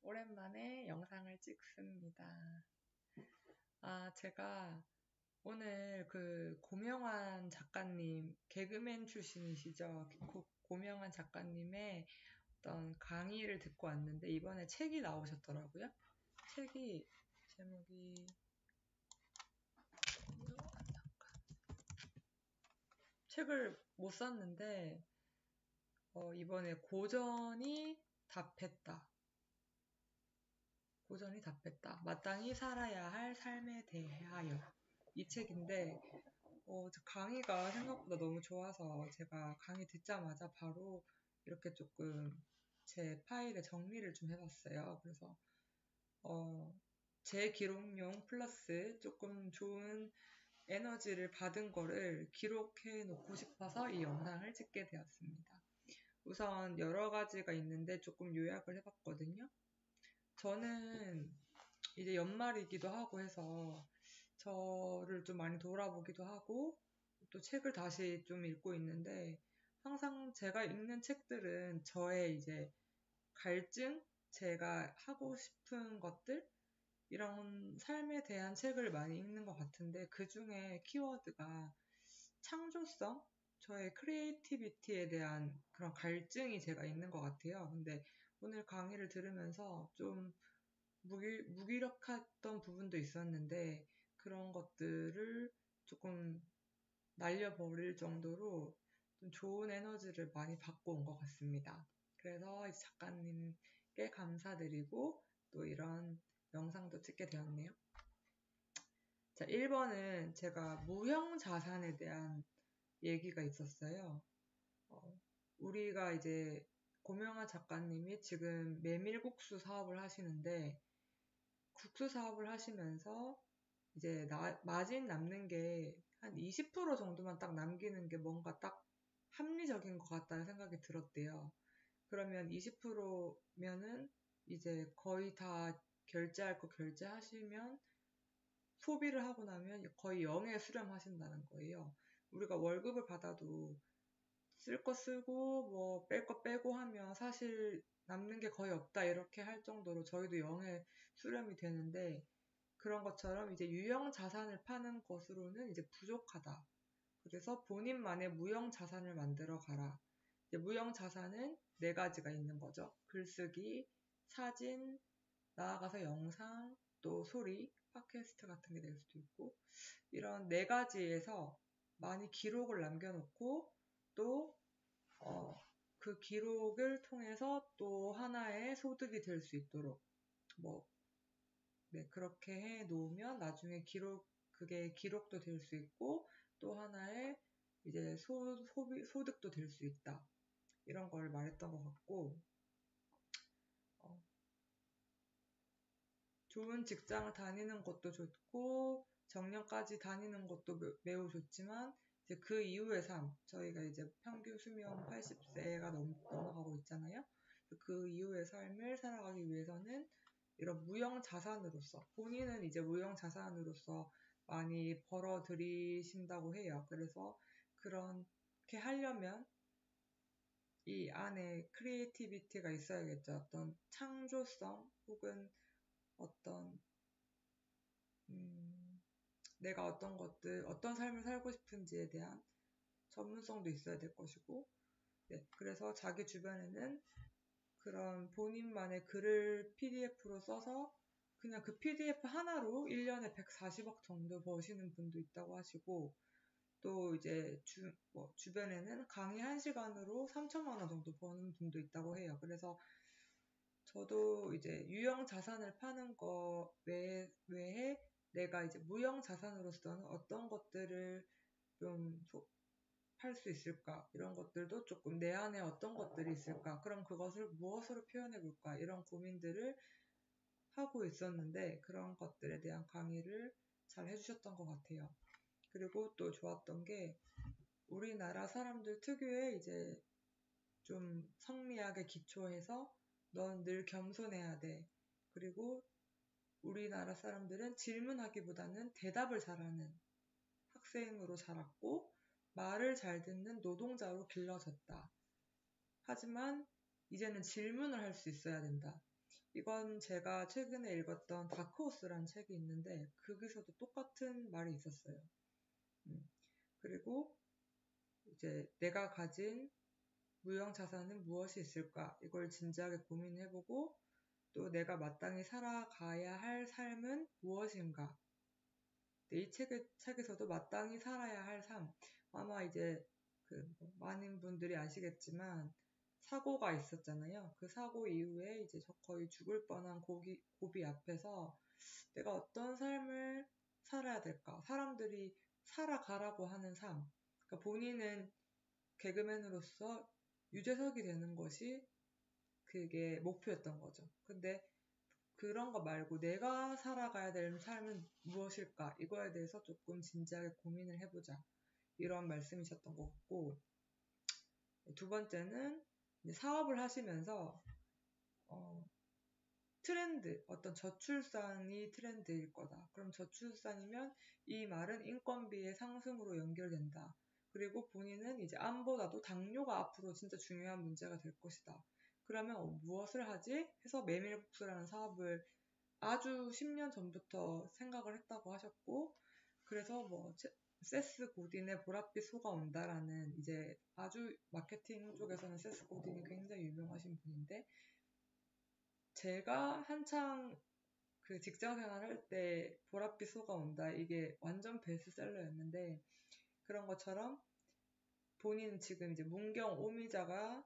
오랜만에 영상을 찍습니다. 제가 오늘 고명환 작가님, 개그맨 출신이시죠? 고명환 작가님의 어떤 강의를 듣고 왔는데, 이번에 책이 나오셨더라고요. 책이, 제목이, 책을 못 샀는데, 이번에 고전이 답했다. 마땅히 살아야 할 삶에 대하여. 이 책인데, 강의가 생각보다 너무 좋아서 제가 강의 듣자마자 바로 이렇게 조금 제 파일에 정리를 좀 해봤어요. 그래서, 제 기록용 플러스 조금 좋은 에너지를 받은 거를 기록해 놓고 싶어서 이 영상을 찍게 되었습니다. 우선 여러 가지가 있는데 조금 요약을 해봤거든요. 저는 이제 연말이기도 하고 해서 저를 좀 많이 돌아보기도 하고 또 책을 다시 좀 읽고 있는데 항상 제가 읽는 책들은 저의 이제 갈증, 제가 하고 싶은 것들 이런 삶에 대한 책을 많이 읽는 것 같은데 그 중에 키워드가 창조성, 저의 크리에이티비티에 대한 그런 갈증이 제가 있는 것 같아요. 근데 오늘 강의를 들으면서 좀 무기력했던 부분도 있었는데 그런 것들을 조금 날려버릴 정도로 좀 좋은 에너지를 많이 받고 온 것 같습니다. 그래서 작가님께 감사드리고 또 이런 영상도 찍게 되었네요. 자, 1번은 제가 무형 자산에 대한 얘기가 있었어요. 우리가 이제 고명환 작가님이 지금 메밀국수 사업을 하시는데 국수 사업을 하시면서 이제 마진 남는 게 한 20% 정도만 딱 남기는 게 뭔가 딱 합리적인 것 같다는 생각이 들었대요. 그러면 20%면은 이제 거의 다 결제할 거 결제하시면 소비를 하고 나면 거의 0에 수렴하신다는 거예요. 우리가 월급을 받아도 쓸 거 쓰고 뭐 뺄 거 빼고 하면 사실 남는 게 거의 없다 이렇게 할 정도로 저희도 0에 수렴이 되는데 그런 것처럼 이제 유형 자산을 파는 것으로는 이제 부족하다. 그래서 본인만의 무형 자산을 만들어 가라. 이제 무형 자산은 4가지가 있는 거죠. 글쓰기, 사진, 나아가서 영상, 또 소리, 팟캐스트 같은 게 될 수도 있고 이런 4가지에서 많이 기록을 남겨놓고 또 그 기록을 통해서 또 하나의 소득이 될 수 있도록 그렇게 해 놓으면 나중에 그게 기록도 될 수 있고 또 하나의 이제 소득도 될 수 있다. 이런 걸 말했던 것 같고, 좋은 직장을 다니는 것도 좋고, 정년까지 다니는 것도 매우 좋지만, 이제 그 이후의 삶, 저희가 이제 평균 수명 80세가 넘어가고 있잖아요. 그 이후의 삶을 살아가기 위해서는 이런 무형 자산으로서, 본인은 이제 무형 자산으로서 많이 벌어 들이신다고 해요. 그래서 그렇게 하려면 이 안에 크리에이티비티가 있어야겠죠. 어떤 창조성 혹은 어떤 내가 어떤 삶을 살고 싶은지에 대한 전문성도 있어야 될 것이고, 그래서 자기 주변에는 그런 본인만의 글을 PDF로 써서 그냥 그 PDF 하나로 1년에 140억 정도 버시는 분도 있다고 하시고, 또 이제 주변에는 강의 1시간으로 3천만 원 정도 버는 분도 있다고 해요. 그래서 저도 이제 유형 자산을 파는 거 외에 내가 이제 무형 자산으로서는 어떤 것들을 좀 팔 수 있을까? 이런 것들도 조금 내 안에 어떤 것들이 있을까? 그럼 그것을 무엇으로 표현해 볼까? 이런 고민들을 하고 있었는데 그런 것들에 대한 강의를 잘 해주셨던 것 같아요. 그리고 또 좋았던 게 우리나라 사람들 특유의 이제 좀 성리학에 기초해서 넌 늘 겸손해야 돼. 그리고 우리나라 사람들은 질문하기보다는 대답을 잘하는 학생으로 자랐고 말을 잘 듣는 노동자로 길러졌다. 하지만 이제는 질문을 할 수 있어야 된다. 이건 제가 최근에 읽었던 다크호스라는 책이 있는데 거기서도 똑같은 말이 있었어요. 그리고 이제 내가 가진 무형 자산은 무엇이 있을까? 이걸 진지하게 고민해보고 또 내가 마땅히 살아가야 할 삶은 무엇인가? 이 책에서도 마땅히 살아야 할 삶. 아마 이제 많은 분들이 아시겠지만 사고가 있었잖아요. 그 사고 이후에 이제 거의 죽을 뻔한 고비 앞에서 내가 어떤 삶을 살아야 될까? 사람들이 살아가라고 하는 삶. 그러니까 본인은 개그맨으로서 유재석이 되는 것이 그게 목표였던 거죠. 근데 그런 거 말고 내가 살아가야 될 삶은 무엇일까? 이거에 대해서 조금 진지하게 고민을 해보자. 이런 말씀이셨던 것 같고, 두 번째는 사업을 하시면서 트렌드, 어떤 저출산이 트렌드일 거다. 그럼 저출산이면 이 말은 인건비의 상승으로 연결된다. 그리고 본인은 이제 암보다도 당뇨가 앞으로 진짜 중요한 문제가 될 것이다. 그러면 무엇을 하지? 해서 메밀국수라는 사업을 아주 10년 전부터 생각을 했다고 하셨고, 그래서 세스 고딘의 보랏빛 소가 온다라는 이제 아주 마케팅 쪽에서는 세스 고딘이 굉장히 유명하신 분인데, 제가 한창 그 직장 생활할 때 보랏빛 소가 온다 이게 완전 베스트셀러였는데 그런 것처럼 본인 지금 이제 문경 오미자가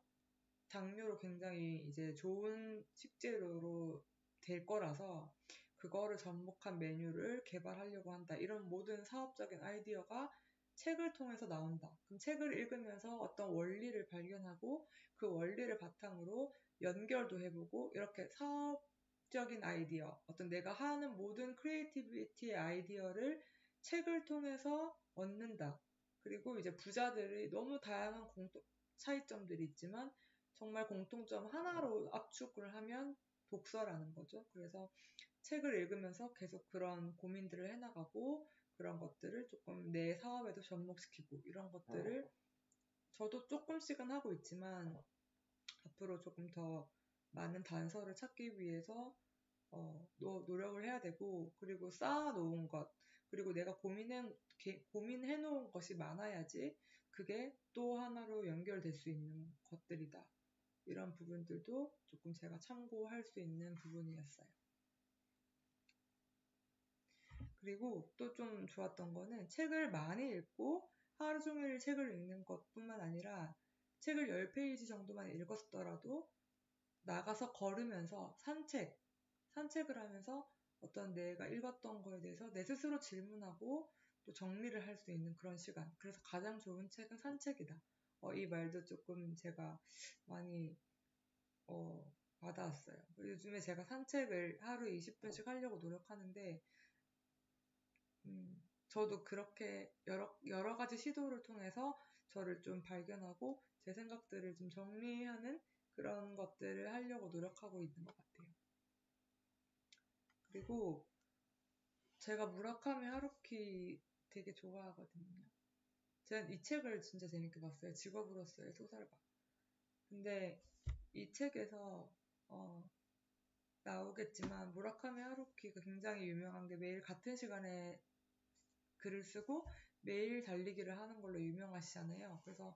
당뇨로 굉장히 이제 좋은 식재료로 될 거라서 그거를 접목한 메뉴를 개발하려고 한다. 이런 모든 사업적인 아이디어가 책을 통해서 나온다. 그럼 책을 읽으면서 어떤 원리를 발견하고 그 원리를 바탕으로 연결도 해보고 이렇게 사업적인 아이디어, 어떤 내가 하는 모든 크리에이티비티의 아이디어를 책을 통해서 얻는다. 그리고 이제 부자들이 너무 다양한 차이점들이 있지만 정말 공통점 하나로 압축을 하면 독서라는 거죠. 그래서 책을 읽으면서 계속 그런 고민들을 해나가고 그런 것들을 조금 내 사업에도 접목시키고 이런 것들을 저도 조금씩은 하고 있지만 앞으로 조금 더 많은 단서를 찾기 위해서 노력을 해야 되고 그리고 쌓아놓은 것 그리고 내가 고민해놓은 것이 많아야지 그게 또 하나로 연결될 수 있는 것들이다. 이런 부분들도 조금 제가 참고할 수 있는 부분이었어요. 그리고 또 좀 좋았던 거는 책을 많이 읽고 하루 종일 책을 읽는 것뿐만 아니라 책을 10페이지 정도만 읽었더라도 나가서 걸으면서 산책을 하면서 어떤 내가 읽었던 거에 대해서 내 스스로 질문하고 또 정리를 할 수 있는 그런 시간. 그래서 가장 좋은 책은 산책이다. 이 말도 조금 제가 많이 와닿았어요. 요즘에 제가 산책을 하루에 20분씩 하려고 노력하는데 저도 그렇게 여러 가지 시도를 통해서 저를 좀 발견하고 제 생각들을 좀 정리하는 그런 것들을 하려고 노력하고 있는 것 같아요. 그리고 제가 무라카미 하루키 되게 좋아하거든요. 제가 이 책을 진짜 재밌게 봤어요. 직업으로서의 소설가. 근데 이 책에서 나오겠지만 무라카미 하루키가 굉장히 유명한 게 매일 같은 시간에 글을 쓰고 매일 달리기를 하는 걸로 유명하시잖아요. 그래서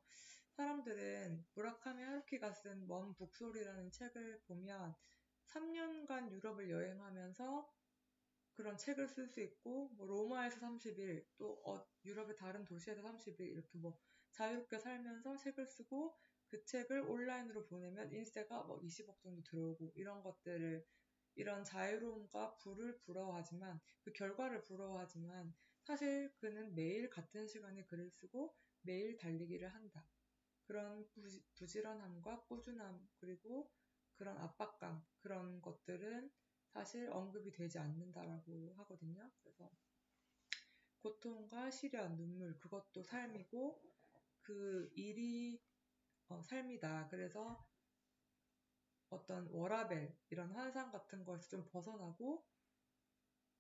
사람들은 무라카미 하루키가 쓴 먼 북소리라는 책을 보면 3년간 유럽을 여행하면서 그런 책을 쓸 수 있고 로마에서 30일 또 유럽의 다른 도시에서 30일 이렇게 자유롭게 살면서 책을 쓰고 그 책을 온라인으로 보내면 인세가 20억 정도 들어오고 이런 것들을 이런 자유로움과 부를 부러워하지만 그 결과를 부러워하지만 사실 그는 매일 같은 시간에 글을 쓰고 매일 달리기를 한다. 그런 부지런함과 꾸준함 그리고 그런 압박감 그런 것들은 사실 언급이 되지 않는다라고 하거든요. 그래서 고통과 시련, 눈물 그것도 삶이고 그 일이 삶이다. 그래서 어떤 워라밸 이런 환상 같은 거에서 좀 벗어나고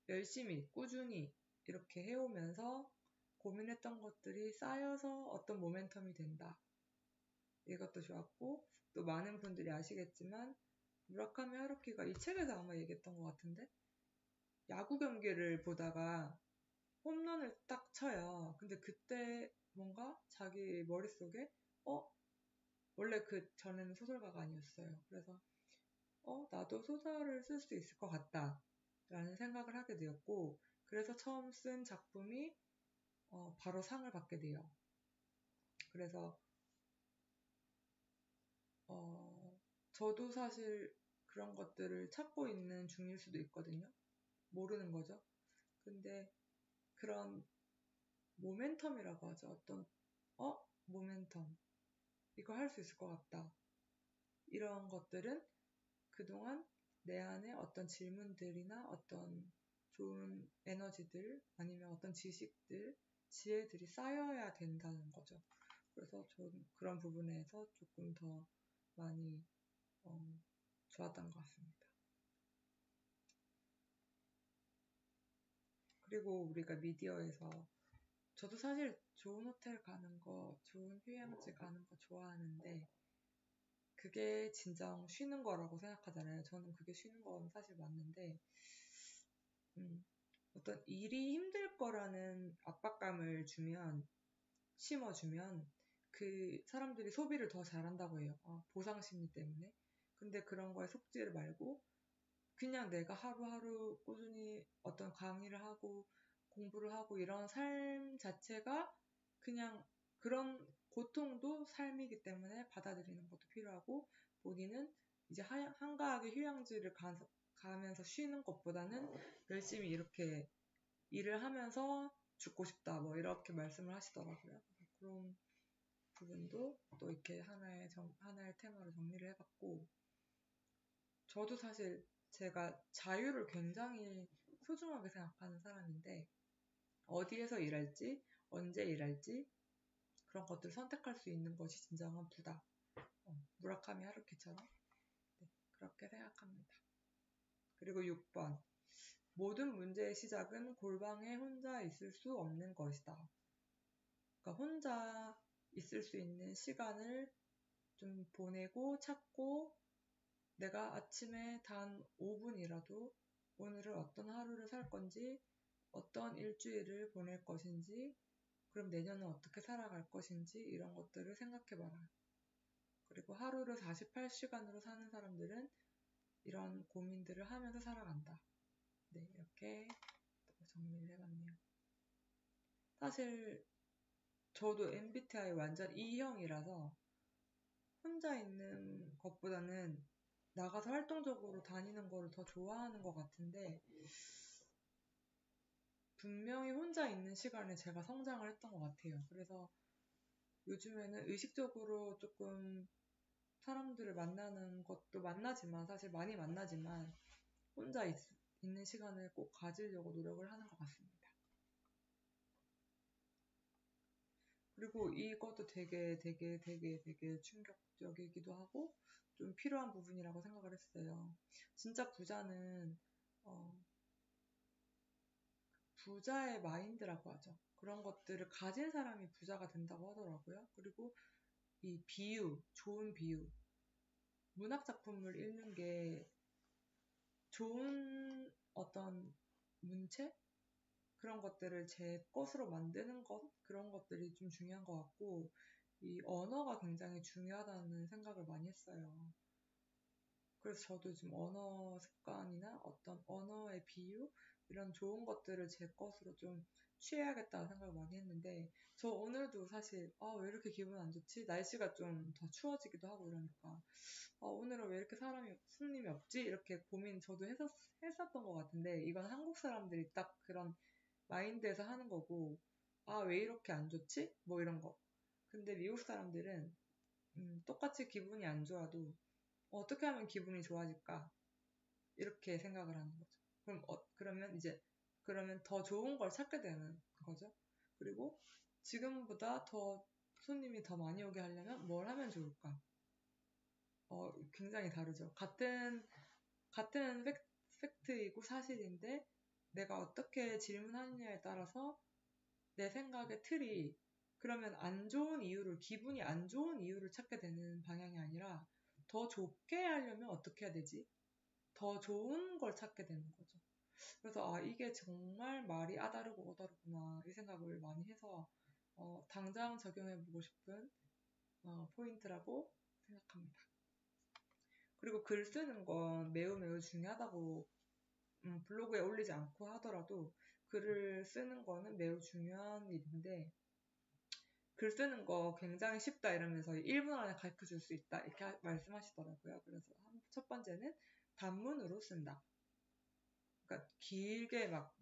열심히 꾸준히 이렇게 해오면서 고민했던 것들이 쌓여서 어떤 모멘텀이 된다. 이것도 좋았고 또 많은 분들이 아시겠지만 무라카미 하루키가 이 책에서 아마 얘기했던 것 같은데, 야구 경기를 보다가 홈런을 딱 쳐요. 근데 그때 뭔가 자기 머릿속에 원래 그 전에는 소설가가 아니었어요. 그래서 나도 소설을 쓸 수 있을 것 같다 라는 생각을 하게 되었고, 그래서 처음 쓴 작품이 바로 상을 받게 돼요. 그래서 저도 사실 그런 것들을 찾고 있는 중일 수도 있거든요. 모르는 거죠. 근데 그런 모멘텀이라고 하죠. 어떤 모멘텀, 이거 할 수 있을 것 같다, 이런 것들은 그동안 내 안에 어떤 질문들이나 어떤 좋은 에너지들 아니면 어떤 지식들, 지혜들이 쌓여야 된다는 거죠. 그래서 전 그런 부분에서 조금 더 많이 좋았던 것 같습니다. 그리고 우리가 미디어에서, 저도 사실 좋은 호텔 가는 거, 좋은 휴양지 가는 거 좋아하는데 그게 진정 쉬는 거라고 생각하잖아요. 저는 그게 쉬는 건 사실 맞는데 어떤 일이 힘들 거라는 압박감을 심어주면 그 사람들이 소비를 더 잘한다고 해요. 보상 심리 때문에. 근데 그런 거에 속지를 말고 그냥 내가 하루하루 꾸준히 어떤 강의를 하고 공부를 하고 이런 삶 자체가 그냥 그런 고통도 삶이기 때문에 받아들이는 것도 필요하고, 본인은 이제 한가하게 휴양지를 가면서 쉬는 것보다는 열심히 이렇게 일을 하면서 죽고 싶다, 뭐 이렇게 말씀을 하시더라고요. 그런 부분도 또 이렇게 하나의 테마로 정리를 해봤고, 저도 사실 제가 자유를 굉장히 소중하게 생각하는 사람인데 어디에서 일할지, 언제 일할지 그런 것들을 선택할 수 있는 것이 진정한 부다. 무라카미 하루키처럼 그렇게 생각합니다. 그리고 6번. 모든 문제의 시작은 골방에 혼자 있을 수 없는 것이다. 그러니까 혼자 있을 수 있는 시간을 좀 보내고 찾고, 내가 아침에 단 5분이라도 오늘은 어떤 하루를 살 건지, 어떤 일주일을 보낼 것인지, 그럼 내년은 어떻게 살아갈 것인지 이런 것들을 생각해봐라. 그리고 하루를 48시간으로 사는 사람들은 이런 고민들을 하면서 살아간다. 네, 이렇게 정리를 해봤네요. 사실 저도 MBTI 완전 E형이라서 혼자 있는 것보다는 나가서 활동적으로 다니는 거를 더 좋아하는 것 같은데, 분명히 혼자 있는 시간에 제가 성장을 했던 것 같아요. 그래서 요즘에는 의식적으로 조금 사람들을 만나는 것도 만나지만, 사실 많이 만나지만 혼자 있는 시간을 꼭 가지려고 노력을 하는 것 같습니다. 그리고 이것도 되게 충격적이기도 하고 좀 필요한 부분이라고 생각을 했어요. 진짜 부자는 부자의 마인드라고 하죠. 그런 것들을 가진 사람이 부자가 된다고 하더라고요. 그리고 이 비유, 좋은 비유, 문학 작품을 읽는 게 좋은 어떤 문체? 그런 것들을 제 것으로 만드는 것? 그런 것들이 좀 중요한 것 같고, 이 언어가 굉장히 중요하다는 생각을 많이 했어요. 그래서 저도 지금 언어 습관이나 어떤 언어의 비유? 이런 좋은 것들을 제 것으로 좀 취해야겠다는 생각을 많이 했는데, 저 오늘도 사실 왜 이렇게 기분 안 좋지? 날씨가 좀 더 추워지기도 하고 이러니까 오늘은 왜 이렇게 손님이 없지? 이렇게 고민 저도 했었던 것 같은데, 이건 한국 사람들이 딱 그런 마인드에서 하는 거고, 왜 이렇게 안 좋지? 뭐 이런 거. 근데 미국 사람들은 똑같이 기분이 안 좋아도 어떻게 하면 기분이 좋아질까? 이렇게 생각을 하는 거죠. 그러면 더 좋은 걸 찾게 되는 거죠. 그리고 지금보다 더 손님이 더 많이 오게 하려면 뭘 하면 좋을까? 굉장히 다르죠. 같은 팩트이고 사실인데 내가 어떻게 질문하느냐에 따라서 내 생각의 틀이, 그러면 기분이 안 좋은 이유를 찾게 되는 방향이 아니라 더 좋게 하려면 어떻게 해야 되지? 더 좋은 걸 찾게 되는 거죠. 그래서 이게 정말 말이 아다르고 어다르구나 이 생각을 많이 해서 당장 적용해보고 싶은 포인트라고 생각합니다. 그리고 글 쓰는 건 매우 중요하다고 블로그에 올리지 않고 하더라도 글을 쓰는 거는 매우 중요한 일인데 글 쓰는 거 굉장히 쉽다 이러면서 1분 안에 가르쳐 줄 수 있다 이렇게 말씀하시더라고요. 그래서 첫 번째는 단문으로 쓴다. 그러니까 길게 막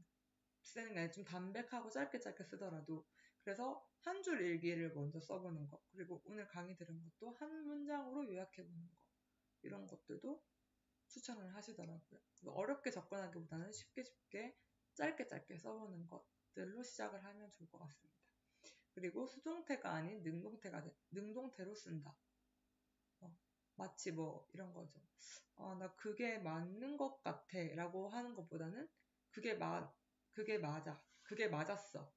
쓰는 게 아니라 좀 담백하고 짧게 쓰더라도 그래서 한 줄 일기를 먼저 써보는 거 그리고 오늘 강의 들은 것도 한 문장으로 요약해보는 거 이런 것들도 추천을 하시더라고요. 어렵게 접근하기보다는 쉽게 짧게 써보는 것들로 시작을 하면 좋을 것 같습니다. 그리고 수동태가 아닌 능동태로 쓴다. 마치 뭐 이런 거죠. 나 그게 맞는 것 같아 라고 하는 것보다는 그게 맞아. 그게 맞았어.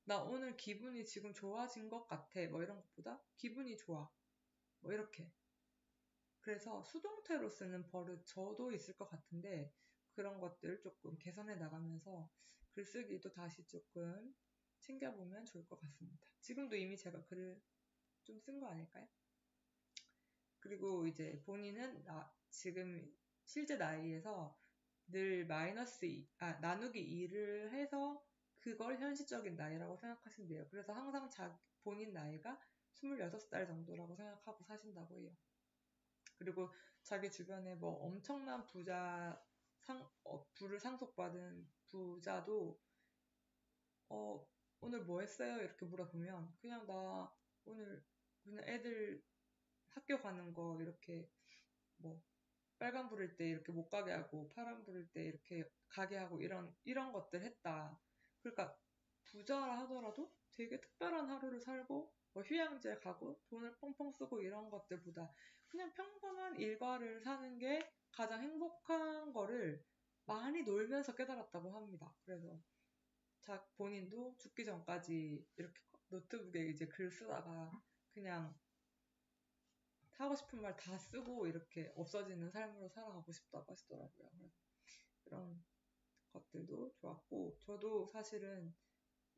나 오늘 기분이 지금 좋아진 것 같아. 뭐 이런 것보다 기분이 좋아. 뭐 이렇게. 그래서 수동태로 쓰는 버릇 저도 있을 것 같은데 그런 것들 조금 개선해 나가면서 글쓰기도 다시 조금 챙겨보면 좋을 것 같습니다. 지금도 이미 제가 글을 좀 쓴 거 아닐까요? 그리고 이제 본인은 지금 실제 나이에서 늘 나누기 2를 해서 그걸 현실적인 나이라고 생각하신대요. 그래서 항상 본인 나이가 26살 정도라고 생각하고 사신다고 해요. 그리고 자기 주변에 뭐 엄청난 부를 상속받은 부자도 오늘 뭐 했어요? 이렇게 물어보면 그냥 나 오늘 그냥 애들 학교 가는 거 이렇게 뭐 빨간 불일 때 이렇게 못 가게 하고 파란 불일 때 이렇게 가게 하고 이런 것들 했다. 그러니까 부자라 하더라도 되게 특별한 하루를 살고 뭐 휴양지에 가고 돈을 펑펑 쓰고 이런 것들보다 그냥 평범한 일과를 사는 게 가장 행복한 거를 많이 놀면서 깨달았다고 합니다. 그래서 본인도 죽기 전까지 이렇게 노트북에 이제 글 쓰다가 그냥 하고 싶은 말 다 쓰고 이렇게 없어지는 삶으로 살아가고 싶다고 하시더라고요. 그런 것들도 좋았고 저도 사실은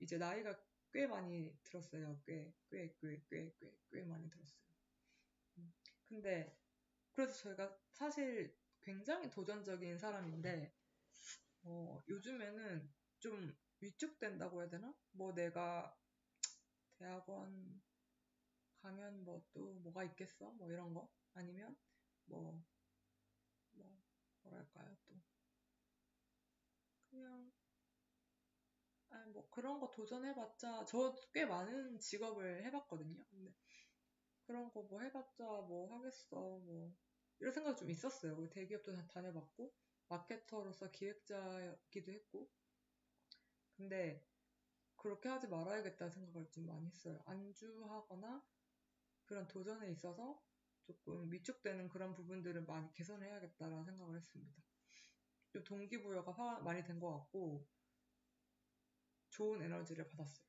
이제 나이가 꽤 많이 들었어요. 꽤 많이 들었어요. 근데 그래서 저희가 사실 굉장히 도전적인 사람인데 요즘에는 좀 위축된다고 해야 되나? 뭐 내가 대학원 가면 뭐 또 뭐가 있겠어? 뭐 이런 거 아니면 뭐랄까요 또 그냥 뭐 그런 거 도전해봤자 저 꽤 많은 직업을 해봤거든요. 근데 그런 거 뭐 해봤자 뭐 하겠어 뭐 이런 생각이 좀 있었어요. 대기업도 다녀봤고 마케터로서 기획자이기도 했고 근데 그렇게 하지 말아야겠다는 생각을 좀 많이 했어요. 안주하거나 그런 도전에 있어서 조금 위축되는 그런 부분들을 많이 개선해야겠다라는 생각을 했습니다. 좀 동기부여가 많이 된 것 같고 좋은 에너지를 받았어요.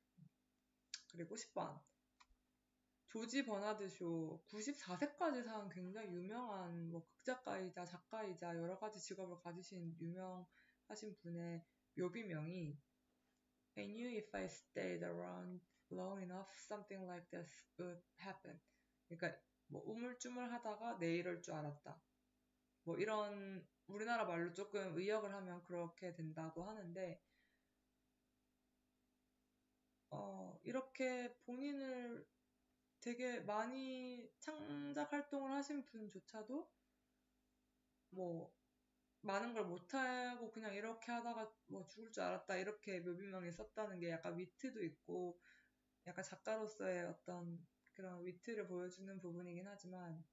그리고 10번 조지 버나드 쇼 94세까지 산 굉장히 유명한 뭐 극작가이자 작가이자 여러 가지 직업을 가지신 유명하신 분의 묘비명이 I knew if I stayed around long enough, something like this would happen. 그러니까 뭐 우물쭈물하다가 내 이럴 줄 알았다. 뭐 이런 우리나라 말로 조금 의역을 하면 그렇게 된다고 하는데 이렇게 본인을 되게 많이 창작 활동을 하신 분조차도 뭐 많은 걸 못하고 그냥 이렇게 하다가 뭐 죽을 줄 알았다 이렇게 묘비명에 썼다는 게 약간 위트도 있고 약간 작가로서의 어떤 그런 위트를 보여주는 부분이긴 하지만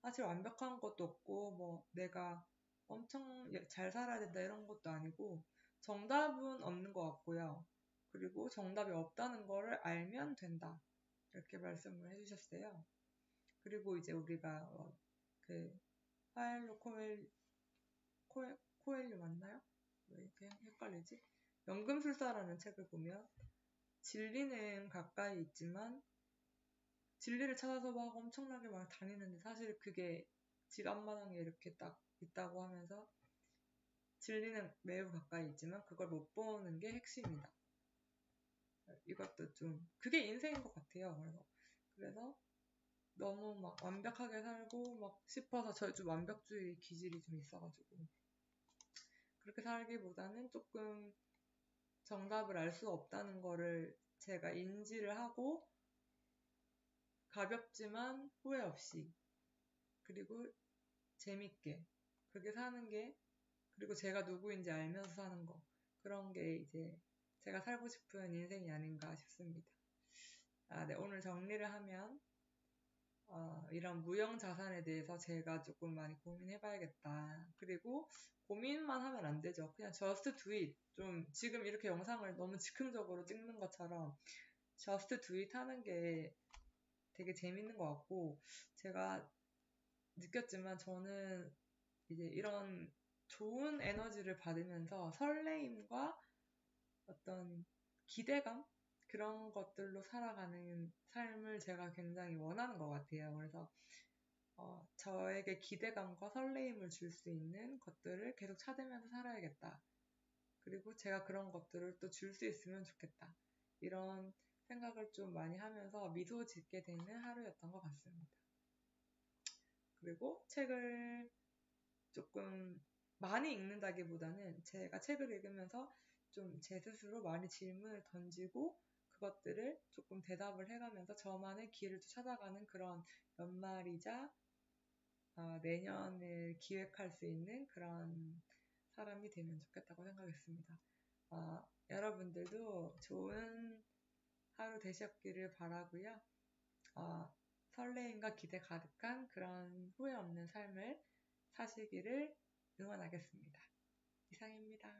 사실 완벽한 것도 없고 뭐 내가 엄청 잘 살아야 된다 이런 것도 아니고 정답은 없는 것 같고요. 그리고 정답이 없다는 거를 알면 된다. 이렇게 말씀을 해주셨어요. 그리고 이제 우리가 그 파일로 코엘류 맞나요? 왜 이렇게 헷갈리지? 연금술사라는 책을 보면 진리는 가까이 있지만 진리를 찾아서 막 엄청나게 막 다니는데 사실 그게 집 앞마당에 이렇게 딱 있다고 하면서 진리는 매우 가까이 있지만 그걸 못 보는 게 핵심이다. 이것도 좀 그게 인생인 것 같아요. 그래서 너무 막 완벽하게 살고 막 싶어서 저 좀 완벽주의 기질이 좀 있어가지고 그렇게 살기보다는 조금 정답을 알 수 없다는 거를 제가 인지를 하고 가볍지만 후회 없이 그리고 재밌게 그렇게 사는 게 그리고 제가 누구인지 알면서 사는 거 그런 게 이제 제가 살고 싶은 인생이 아닌가 싶습니다. 네, 오늘 정리를 하면 이런 무형 자산에 대해서 제가 조금 많이 고민해봐야겠다. 그리고 고민만 하면 안 되죠. 그냥 just do it. 좀 지금 이렇게 영상을 너무 즉흥적으로 찍는 것처럼 just do it 하는 게 되게 재밌는 것 같고 제가 느꼈지만 저는 이제 이런 좋은 에너지를 받으면서 설레임과 어떤 기대감? 그런 것들로 살아가는 삶을 제가 굉장히 원하는 것 같아요. 그래서 저에게 기대감과 설레임을 줄 수 있는 것들을 계속 찾으면서 살아야겠다. 그리고 제가 그런 것들을 또 줄 수 있으면 좋겠다. 이런 생각을 좀 많이 하면서 미소 짓게 되는 하루였던 것 같습니다. 그리고 책을 조금 많이 읽는다기보다는 제가 책을 읽으면서 좀 제 스스로 많이 질문을 던지고 그것들을 조금 대답을 해가면서 저만의 길을 또 찾아가는 그런 연말이자 내년을 기획할 수 있는 그런 사람이 되면 좋겠다고 생각했습니다. 여러분들도 좋은 하루 되셨기를 바라고요. 설레임과 기대 가득한 그런 후회 없는 삶을 사시기를 응원하겠습니다. 이상입니다.